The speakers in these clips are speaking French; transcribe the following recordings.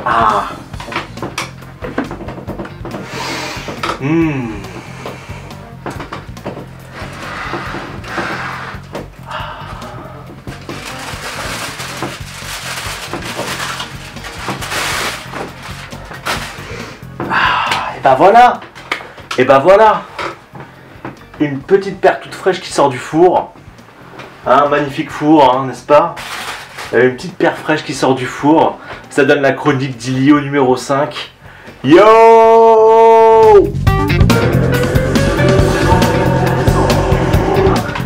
Ah. Et ben voilà. Et ben voilà. Une petite paire toute fraîche qui sort du four. Un magnifique four, hein, n'est-ce pas? Une petite paire fraîche qui sort du four. Ça donne la chronique d'Ilio numéro 5. Yo!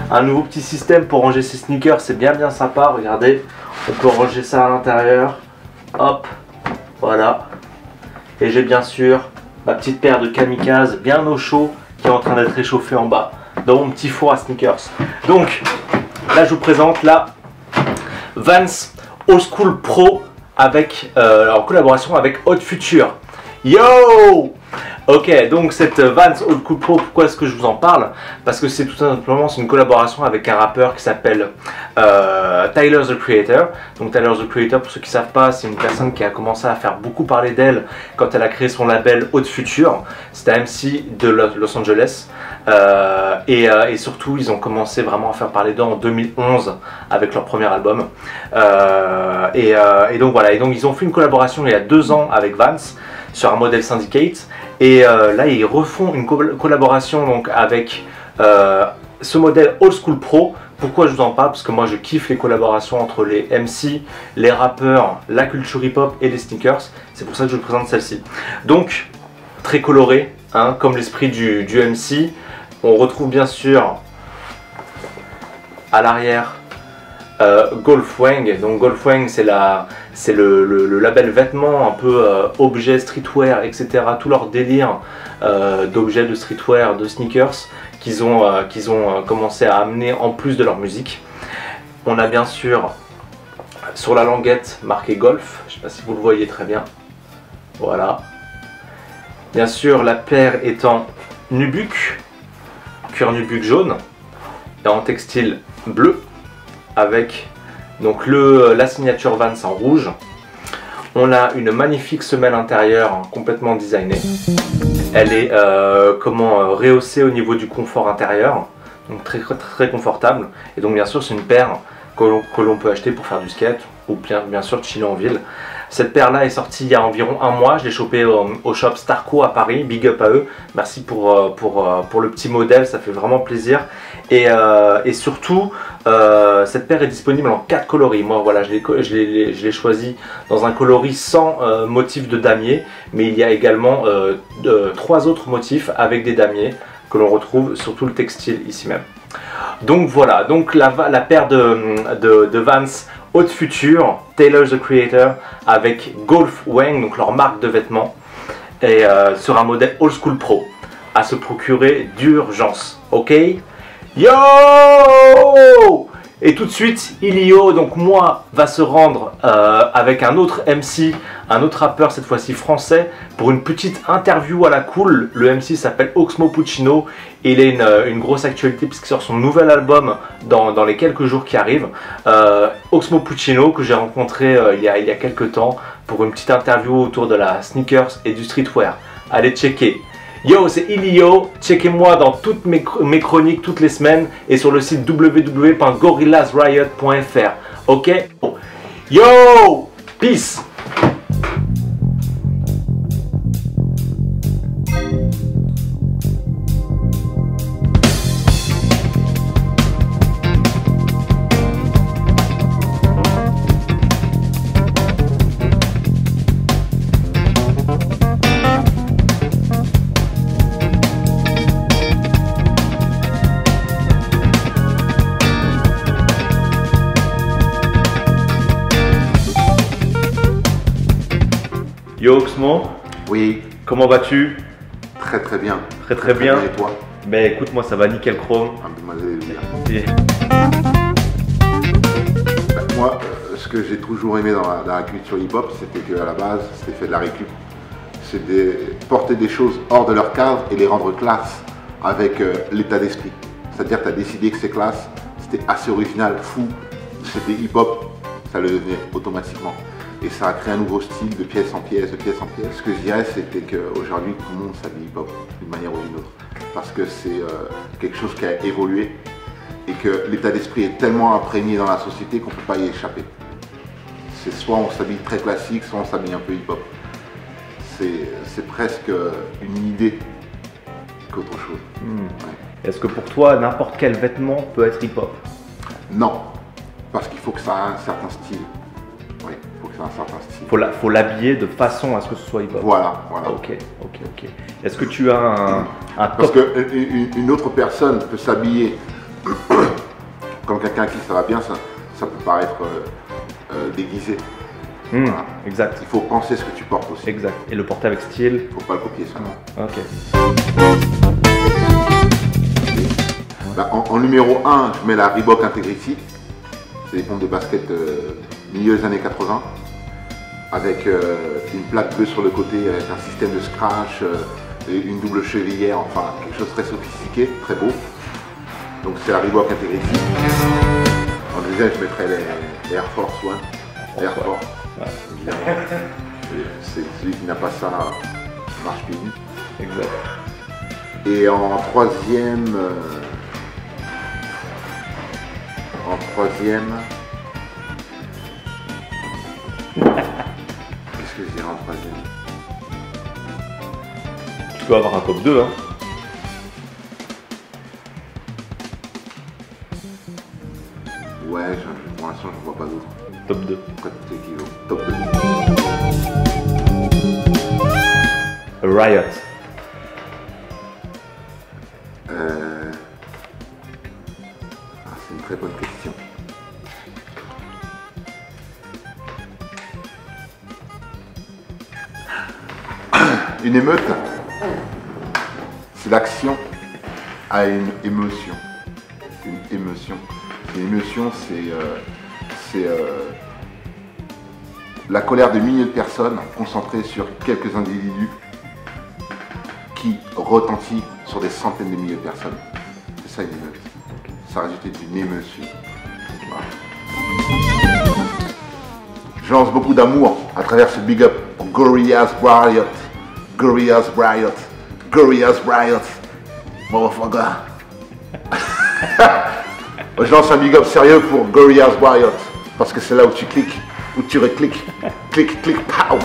Un nouveau petit système pour ranger ses sneakers, c'est bien sympa, regardez. On peut ranger ça à l'intérieur. Hop, voilà. Et j'ai bien sûr ma petite paire de kamikaze bien au chaud qui est en train d'être réchauffée en bas dans mon petit four à sneakers. Donc là je vous présente la Vans Old School Pro avec, en collaboration avec Odd Future. Yo! Ok, donc cette Vans Old School Pro, pourquoi est-ce que je vous en parle? Parce que c'est tout simplement une collaboration avec un rappeur qui s'appelle Tyler the Creator. Donc Tyler the Creator, pour ceux qui ne savent pas, c'est une personne qui a commencé à faire beaucoup parler d'elle quand elle a créé son label Odd Future. C'est un MC de Los Angeles. Et surtout, ils ont commencé vraiment à faire parler d'eux en 2011 avec leur premier album. Et donc voilà, et donc ils ont fait une collaboration il y a 2 ans avec Vans sur un modèle Syndicate. Et là, ils refont une collaboration donc, avec ce modèle Old School Pro. Pourquoi je vous en parle? Parce que moi, je kiffe les collaborations entre les MC, les rappeurs, la culture hip-hop et les sneakers. C'est pour ça que je vous présente celle-ci. Donc, très coloré, hein, comme l'esprit du MC. On retrouve bien sûr à l'arrière Golfwang. Donc Golfwang, c'est le label vêtements, un peu objet streetwear, etc. Tout leur délire d'objets de streetwear, de sneakers qu'ils ont commencé à amener en plus de leur musique. On a bien sûr sur la languette marqué Golf, je ne sais pas si vous le voyez très bien. Voilà. Bien sûr, la paire étant nubuck, cuir nubuck jaune, et en textile bleu, avec donc la signature Vans en rouge. On a une magnifique semelle intérieure hein, complètement designée. Elle est rehaussée au niveau du confort intérieur, donc très confortable. Et donc bien sûr c'est une paire que l'on peut acheter pour faire du skate ou bien sûr chiller en ville. Cette paire là est sortie il y a environ 1 mois, je l'ai chopée au shop Starco à Paris, big up à eux, merci pour le petit modèle, ça fait vraiment plaisir. Et surtout, cette paire est disponible en 4 coloris. Moi voilà, je l'ai choisi dans un coloris sans motif de damier, mais il y a également 3 autres motifs avec des damiers que l'on retrouve sur tout le textile ici même. Donc voilà, donc la paire de Vans Odd Future, Tyler the Creator avec Golfwang, donc leur marque de vêtements, et sur un modèle Old School Pro à se procurer d'urgence. Ok? Yo! Et tout de suite, Ilio, donc moi, va se rendre avec un autre MC, un autre rappeur, cette fois-ci français, pour une petite interview à la cool. Le MC s'appelle Oxmo Puccino. Il a une grosse actualité puisqu'il sort son nouvel album dans les quelques jours qui arrivent. Oxmo Puccino, que j'ai rencontré il y a quelques temps pour une petite interview autour de la sneakers et du streetwear. Allez checker. Yo, c'est Ilio, checkez-moi dans toutes mes chroniques toutes les semaines et sur le site www.gorillasriot.fr. Ok? Yo! Peace! Yo Oxmo, oui. Comment vas-tu? Très bien. Très bien. Et toi? Mais écoute, moi ça va nickel chrome. Moi, ce que j'ai toujours aimé dans la culture hip-hop, c'était qu'à la base, c'était fait de la récup. C'est de porter des choses hors de leur cadre et les rendre classe avec l'état d'esprit. C'est-à-dire que tu as décidé que c'est classe, c'était assez original, fou, c'était hip-hop, ça le devenait automatiquement. Et ça a créé un nouveau style de pièce en pièce, de pièce en pièce. Ce que je dirais, c'était qu'aujourd'hui, tout le monde s'habille hip-hop d'une manière ou d'une autre. Parce que c'est quelque chose qui a évolué et que l'état d'esprit est tellement imprégné dans la société qu'on ne peut pas y échapper. C'est soit on s'habille très classique, soit on s'habille un peu hip-hop. C'est presque une idée qu'autre chose. Ouais. Est-ce que pour toi, n'importe quel vêtement peut être hip-hop? Non, parce qu'il faut que ça ait un certain style. Oui, il faut que ça ait un certain style. Faut l'habiller de façon à ce que ce soit hip-hop. Voilà. Ok. Est-ce que tu as un Parce top? qu'une autre personne peut s'habiller comme quelqu'un à qui ça va bien, ça peut paraître déguisé. Voilà. Exact. Il faut penser ce que tu portes aussi. Exact. Et le porter avec style. Il ne faut pas le copier seulement. Ok. Bah, en numéro 1, je mets la Reebok Integrity. C'est des pompes de basket milieu des années 80. Avec une plaque bleue sur le côté, avec un système de scratch, une double chevillère, enfin quelque chose de très sophistiqué, très beau. Donc c'est la Reebok Integrity. En deuxième, je mettrais les Air Force One. Air Force, évidemment. C'est celui qui n'a pas ça, marche plus. Exact. Et en troisième, qu'est-ce que je dirais en troisième? Tu peux avoir un top 2, hein. Ouais, pour l'instant, je ne vois pas d'autre. Top 2. Pourquoi tu t'équivaut? Top 2. Riot. C'est une très bonne question. Une émeute, c'est l'action à une émotion. Une émotion. Une émotion, c'est la colère de milliers de personnes concentrées sur quelques individus qui retentit sur des centaines de milliers de personnes. C'est ça une émeute. Ça résulte d'une émotion. Voilà. Je lance beaucoup d'amour à travers ce big up pour Gorillaz Riot. Gorillaz Riot. Gorillaz Riot. Motherfucker. Je lance un big up sérieux pour Gorillaz Riot. Parce que c'est là où tu cliques, où tu recliques. Clic, clic, pow.